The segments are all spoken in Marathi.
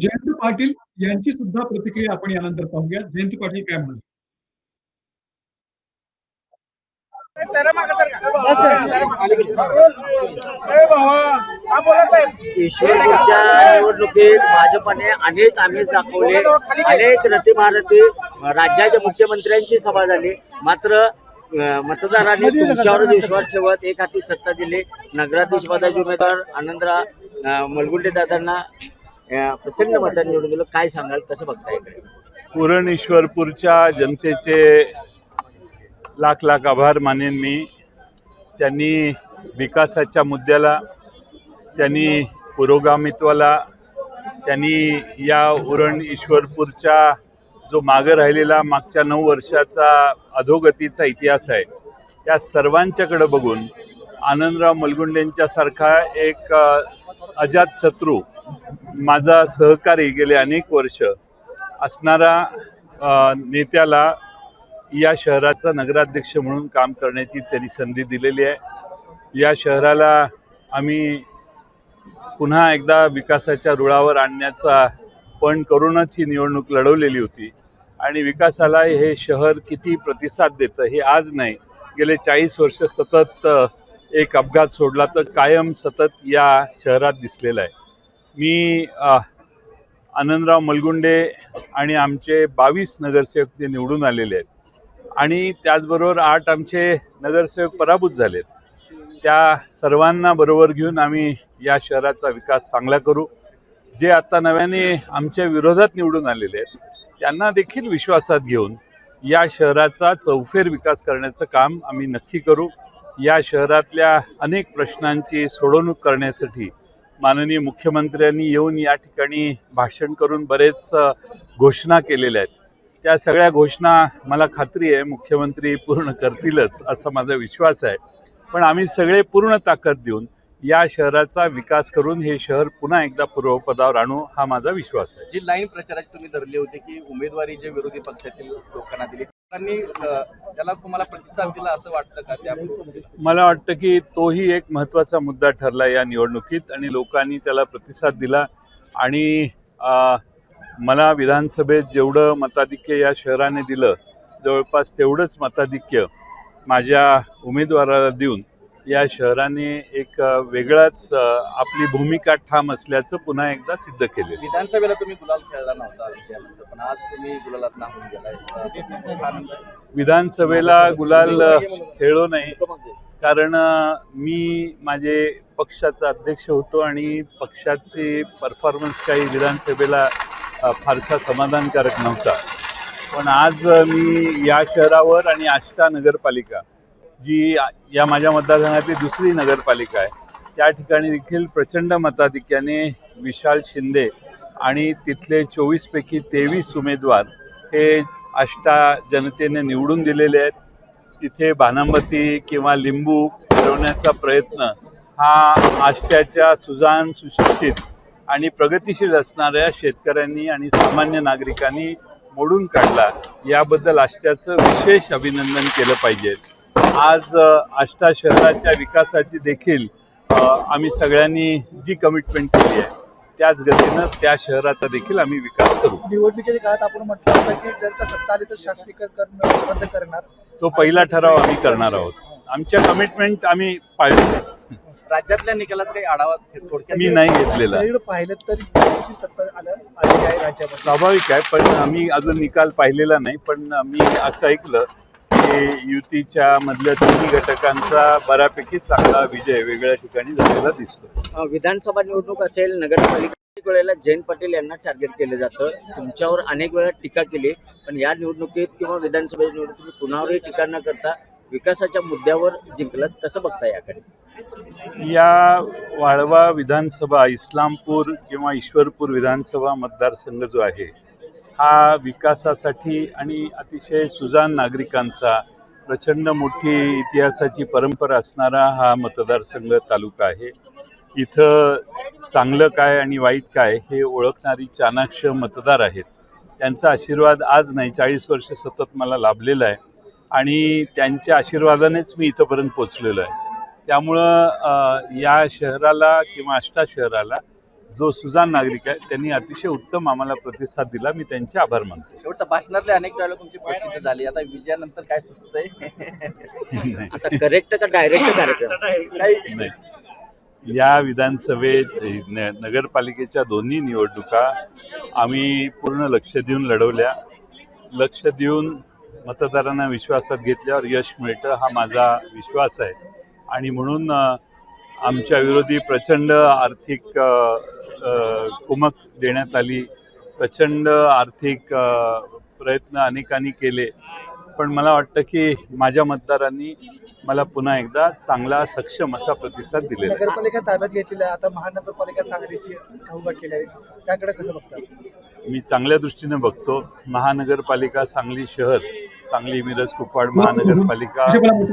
जयंत पाटील यांची सुद्धा प्रतिक्रिया आपण यानंतर पाहूया. जयंत पाटील काय म्हणाले? ईश्वरपूरच्या निवडणुकीत भाजपने अनेक आमिष दाखवले, अनेक रतिभारती राज्याच्या मुख्यमंत्र्यांची सभा झाली, मात्र मतदारांनी तुमच्यावर विश्वास ठेवत एक हाती सत्ता दिली. नगराध्यक्ष पदाचे उमेदवार आनंदराव मलगुंडे दादांना प्रचंड मतांनी निवडून दिलं. काय सांगाल, कसं बघताय इकडे? पुरण ईश्वरपूरच्या जनतेचे लाख लाख आभार मानेन मी. त्यांनी विकासाच्या मुद्द्याला, त्यांनी पुरोगामित्वाला, त्यांनी या उरण ईश्वरपूरच्या जो मागे राहिलेला मागच्या 9 वर्षाचा अधोगतीचा इतिहास आहे, त्या सर्वांच्याकडे बघून आनंदराव मलगुंडेंच्यासारखा एक अजातशत्रू, माझा सहकारी गेले अनेक वर्ष असणारा नेत्याला या शहराचा नगराध्यक्ष म्हणून काम करण्याची त्यांनी संधी दिलेली आहे. या शहराला आम्ही पुन्हा एकदा विकासाच्या रुळावर आणण्याचा पण करूनच ही निवडणूक लढवलेली होती. आणि विकासाला हे शहर किती प्रतिसाद देतं हे आज नाही, गेले 40 वर्ष सतत एक अपघात सोडला तर कायम सतत या शहरात दिसलेला आहे. मी आनंदराव मलगुंडे आणि आमचे 22 नगरसेवक ते निवडून आलेले आहेत आणि त्याचबरोबर 8 आमचे नगरसेवक पराभूत झालेत. त्या सर्वांना बरोबर घेऊन आम्ही या शहराचा विकास चांगला करू. जे आता नव्याने आमच्या विरोधात निवडून आलेले आहेत त्यांना देखील विश्वासात घेऊन या शहराचा चौफेर विकास करण्याचं काम आम्ही नक्की करू. या शहरातल्या अनेक प्रश्नांची सोडवणूक करण्यासाठी माननीय मुख्यमंत्र्यांनी येऊन या ठिकाणी भाषण करून बरेच घोषणा केलेल्या आहेत. त्या सगळ्या घोषणा मला खात्री आहे मुख्यमंत्री पूर्ण करतीलच असा माझा विश्वास आहे. पण आम्ही सगळे पूर्ण ताकद देऊन या शहराचा विकास करून हे शहर पुन्हा एकदा पूर्वपदावर आणू हा माझा विश्वास आहे. जी लाईन प्रचाराची तुम्ही धरली होती की उमेदवारी जे विरोधी पक्षातील लोकांना दिली, त्यांनी त्याला तुम्हाला प्रतिसाद दिला असं वाटतं का? त्या मला वाटतं की तोही एक महत्त्वाचा मुद्दा ठरला या निवडणुकीत आणि लोकांनी त्याला प्रतिसाद दिला. आणि मला विधानसभेत जेवढं मताधिक्य या शहराने दिलं, जवळपास तेवढंच मताधिक्य माझ्या उमेदवाराला देऊन या शहराने एक वेगळाच आपली भूमिका ठाम असल्याचं पुन्हा एकदा सिद्ध केले. विधानसभेला तुम्ही गुलाल खेळला नव्हता विजयानंतर, पण आज तुम्ही गुलालात नाहून गेलाय. विधानसभेला गुलाल खेळलो नाही, कारण मी माझे पक्षाचा अध्यक्ष होतो आणि पक्षाची परफॉर्मन्स काही विधानसभेला फारसा समाधानकारक नव्हता. पण आज मी या शहरावर आणि आष्टा नगरपालिका, जी या माझ्या मतदारसंघातली दुसरी नगरपालिका आहे, त्या ठिकाणी देखील प्रचंड मताधिक्याने विशाल शिंदे आणि तिथले 24 पैकी 23 उमेदवार हे आष्टा जनतेने निवडून दिलेले आहेत. तिथे बानामती किंवा लिंबू फिरवण्याचा प्रयत्न हा आष्ट्याच्या सुजाण, सुशिक्षित आणि प्रगतिशील असणाऱ्या शेतकऱ्यांनी आणि सामान्य नागरिकांनी मोडून काढला. याबद्दल आष्ट्याचं विशेष अभिनंदन केलं पाहिजे. आज आष्टा शहराच्या विकासाची देखील आम्ही सगळ्यांनी जी कमिटमेंट केली आहे त्याच गतीनं त्या शहराचा देखील आम्ही विकास करू. निवडणुकीच्या काळात आपण म्हटलं होतं की जर का सत्ता आली तर शास्त्रीकरण बंद करणार, तो पहिला ठराव आम्ही करणार आहोत. आमच्या कमिटमेंट आम्ही पाळतो. राज्यातल्या निकालाचा काही आढावा थोडक्यात मी नाही घेतलेला. पाहिलं तर युतीची सत्ता आली आहे राज्यामध्ये, स्वाभाविक आहे, पण आम्ही अजून निकाल पाहिलेला नाही. पण मी असं ऐकलं की युतीच्या मधल्या तिन्ही घटकांचा बऱ्यापैकी चांगला विजय वेगळ्या ठिकाणी झालेला दिसतो. विधानसभा निवडणूक असेल, नगरपालिका वेळेला जयंत पाटील यांना टार्गेट केलं जातं. तुमच्यावर अनेक वेळा टीका केली, पण या निवडणुकीत किंवा विधानसभेच्या निवडणुकीत कुणावरही टीका न करता विकासाच्या मुद्द्यावर जिंकलात. कसं बघता याकडे? या वाळवा विधानसभा, इस्लामपूर किंवा ईश्वरपूर विधानसभा मतदारसंघ जो आहे हा विकासासाठी आणि अतिशय सुजाण नागरिकांचा प्रचंड मोठी इतिहासाची परंपरा असणारा हा मतदारसंघ तालुका आहे. इथं चांगलं काय आणि वाईट काय हे ओळखणारी चाणाक्ष मतदार आहेत. त्यांचा आशीर्वाद आज नाही, 40 वर्ष सतत मला लाभलेला आहे आणि त्यांच्या आशीर्वादानेच मी इथंपर्यंत पोचलेलो आहे. त्यामुळं या शहराला किंवा आष्टा शहराला जो सुजाण नागरिक आहे त्यांनी अतिशय उत्तम आम्हाला प्रतिसाद दिला. मी त्यांचे आभार मानतो. शेवटच्या भाषणातले अनेक वेळेला तुमची प्रसिद्धी झाली, आता विजयानंतर काय सुचत आहे? आता करेक्ट का डायरेक्ट कार्यक्रम? नाही, या विधानसभेत नगरपालिकेच्या दोन्ही निवडणुका आम्ही पूर्ण लक्ष देऊन लढवल्या. लक्ष देऊन मतदारांना विश्वासात घेतल्यावर यश मिळतं हा माझा विश्वास आहे. आणि म्हणून आमच्या विरोधी प्रचंड आर्थिक कुमक देण्यात आली, प्रचंड आर्थिक प्रयत्न अनेकांनी केले. पण मला वाटतं की माझ्या मतदारांनी मला पुन्हा एकदा चांगला सक्षम असा प्रतिसाद दिलेला आहे. नगरपालिका ताब्यात घेतलेली आहे, आता महानगरपालिका सांगलीची खाऊ गाठलेली आहे, त्याकडे कसं बघता? मी चांगल्या दृष्टीने बघतो. महानगरपालिका सांगली शहर, सांगली मिरज कुपवाड महानगरपालिका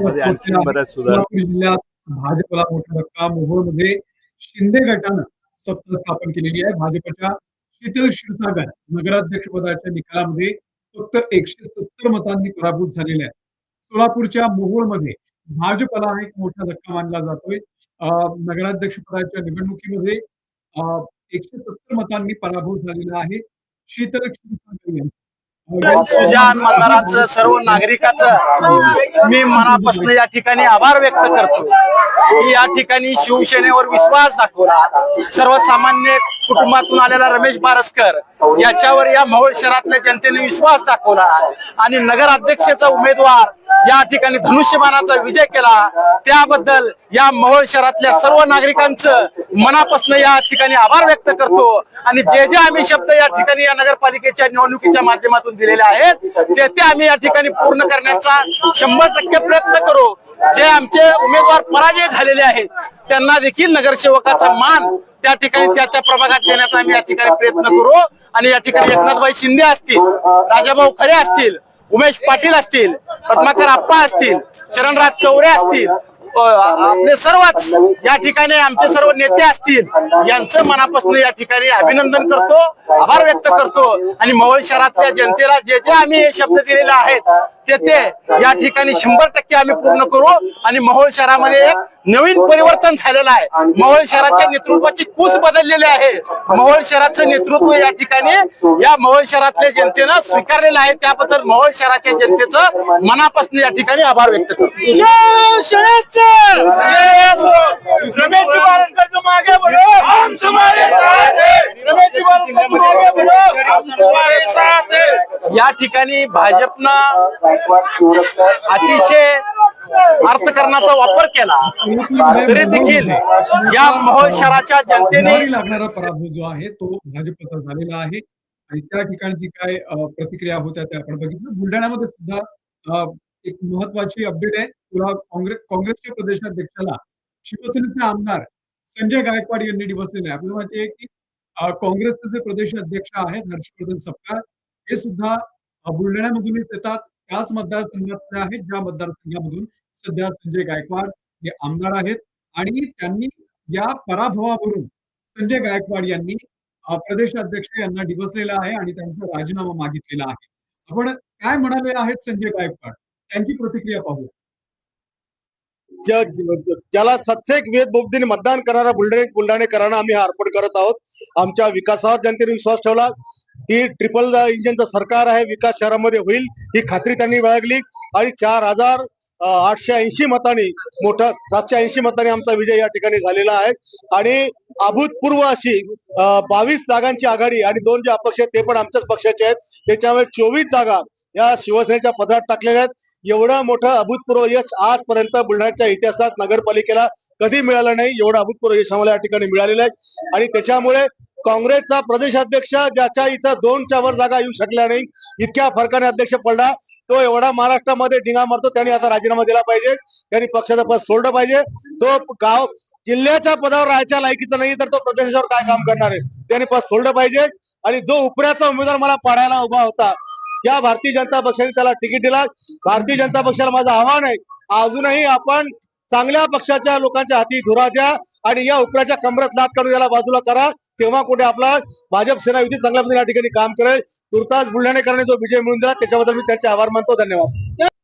मध्ये आणखी बऱ्याच सुधारणा. जिल्ह्यात भाजपला मोठा धक्का. मोहोळमध्ये शिंदे गटानं सत्ता स्थापन केलेली आहे. भाजपच्या शीतल क्षीरसागर नगराध्यक्षपदाच्या निकालामध्ये फक्त 170 मतांनी पराभूत झालेले आहे. सोलापूरच्या मोहोळमध्ये भाजपला एक मोठा धक्का मानला जातोय. नगराध्यक्षपदाच्या निवडणुकीमध्ये 170 मतांनी पराभूत झालेला आहे शीतल क्षीरसागर यांचा. सुजाण मतदारांचं, सर्व नागरिकांचं मी मनापासून या ठिकाणी आभार व्यक्त करतो की या ठिकाणी शिवसेनेवर विश्वास दाखवला. सर्वसामान्य कुटुंबातून आलेला रमेश बारसकर याच्यावर या मोहोळ शहरातल्या जनतेने विश्वास दाखवला आणि नगराध्यक्षाचा उमेदवार या ठिकाणी धनुष्यबाणाचा विजय केला. त्याबद्दल या मोहोळ शहरातल्या सर्व नागरिकांचं मनापासून या ठिकाणी आभार व्यक्त करतो. आणि जे जे आम्ही शब्द या ठिकाणी या नगरपालिकेच्या निवडणुकीच्या माध्यमातून दिलेले आहेत ते आम्ही या ठिकाणी पूर्ण करण्याचा 100% प्रयत्न करू. जे आमचे उमेदवार पराजय झालेले आहेत त्यांना देखील नगरसेवकाचा मान त्या ठिकाणी त्या प्रभागात देण्याचा आम्ही या ठिकाणी प्रयत्न करू. आणि या ठिकाणी एकनाथभाई शिंदे असतील, राजाभाऊ खरे असतील, उमेश पाटील असतील, पद्माकर आप्पा असतील, चरणराज चौरे असतील, आपले सर्वच या ठिकाणी आमचे सर्व नेते असतील यांचं मनापासून या ठिकाणी अभिनंदन करतो, आभार व्यक्त करतो. आणि मोहोळ शहरातल्या जनतेला जे जे आम्ही हे शब्द दिलेले आहेत ते या ठिकाणी 100% आम्ही पूर्ण करू. आणि मोहोळ शहरामध्ये एक नवीन परिवर्तन झालेलं आहे. मोहोळ शहराच्या नेतृत्वाची कूस बदललेली आहे. मोहोळ शहराचं नेतृत्व या ठिकाणी या मोहोळ शहरातल्या जनतेनं स्वीकारलेलं आहे. त्याबद्दल मोहोळ शहराच्या जनतेचं मनापासून या ठिकाणी आभार व्यक्त करतो. या ठिकाणी भाजपनं अतिशय अर्थकारणाचा वापर केला तरी देखील या मोहोळ शहराच्या जनतेने लागणारा पराभव जो आहे तो भाजपचा झालेला आहे. आणि त्या ठिकाणी जी काय प्रतिक्रिया होत्या त्या आपण बघितलं. बुलढाण्यामध्ये सुद्धा एक महत्वाची अपडेट आहे. तुला काँग्रेसच्या प्रदेशाध्यक्षाला शिवसेनेचे आमदार संजय गायकवाड यांनी डिवचलेले आहे. आपल्याला माहिती आहे की काँग्रेसचे जे प्रदेशाध्यक्ष आहेत हर्षवर्धन सपकाळ हे सुद्धा बुलढाण्यामधूनच येतात. त्याच मतदारसंघातले आहेत ज्या मतदारसंघामधून सध्या संजय गायकवाड हे आमदार आहेत. आणि त्यांनी या पराभवावरून संजय गायकवाड यांनी प्रदेशाध्यक्ष यांना डिवचलेला आहे आणि त्यांचा राजीनामा मागितलेला आहे. आपण काय म्हणाले आहेत संजय गायकवाड, त्यांची प्रतिक्रिया पाहू. ज्याला सत्य वेद बुद्धीने मतदान करणारा बुलढाणेकरांना आम्ही अर्पण करत आहोत. आमच्या विकासावर जनतेने विश्वास ठेवला. ती ट्रिपल इंजिनचं सरकार आहे, विकास शहरामध्ये होईल ही खात्री त्यांनी बाळगली. आणि 4,880 मतांनी मोठा 780 मतांनी आमचा विजय या ठिकाणी झालेला आहे. आणि अभूतपूर्व अशी 22 जागांची आघाडी आणि 2 जे अपक्ष आहेत ते पण आमच्याच पक्षाचे आहेत. त्याच्यामुळे 24 जागा या शिवसेनेच्या पदरात टाकलेल्या आहेत. एवढं मोठं अभूतपूर्व यश आजपर्यंत बुलढाण्याच्या इतिहासात नगरपालिकेला कधी मिळालं नाही. एवढं अभूतपूर्व यश आम्हाला या ठिकाणी मिळालेलं आहे. आणि त्याच्यामुळे काँग्रेसचा प्रदेशाध्यक्ष ज्याच्या इथं 2च्या वर जागा येऊ शकल्या नाही, इतक्या फरकाने अध्यक्ष पडला, तो एवढा महाराष्ट्रामध्ये ढिंगा मारतो. त्यांनी आता राजीनामा दिला पाहिजे. त्यांनी पक्षाचं पद सोडलं पाहिजे. तो गाव जिल्ह्याच्या पदावर राहायच्या लायकीचा नाही तर तो प्रदेशावर काय काम करणार आहे. त्यांनी पद सोडलं पाहिजे. आणि जो उपऱ्याचा उमेदवार मला पाडायला उभा होता त्या भारतीय जनता पक्षाने त्याला तिकीट दिला. भारतीय जनता पक्षाला माझं आव्हान आहे, अजूनही आपण चांगल्या पक्षाच्या लोकांच्या हाती धुरा द्या आणि या उपऱ्याच्या कमरात लात काढून याला बाजूला करा. तेव्हा कुठे आपला भाजप सेना युती चांगल्या पद्धतीने या ठिकाणी काम करेल. तुर्तास बुलढाणेकरांनी जो विजय मिळवून दिला त्याच्याबद्दल मी त्यांचे आभार मानतो. धन्यवाद.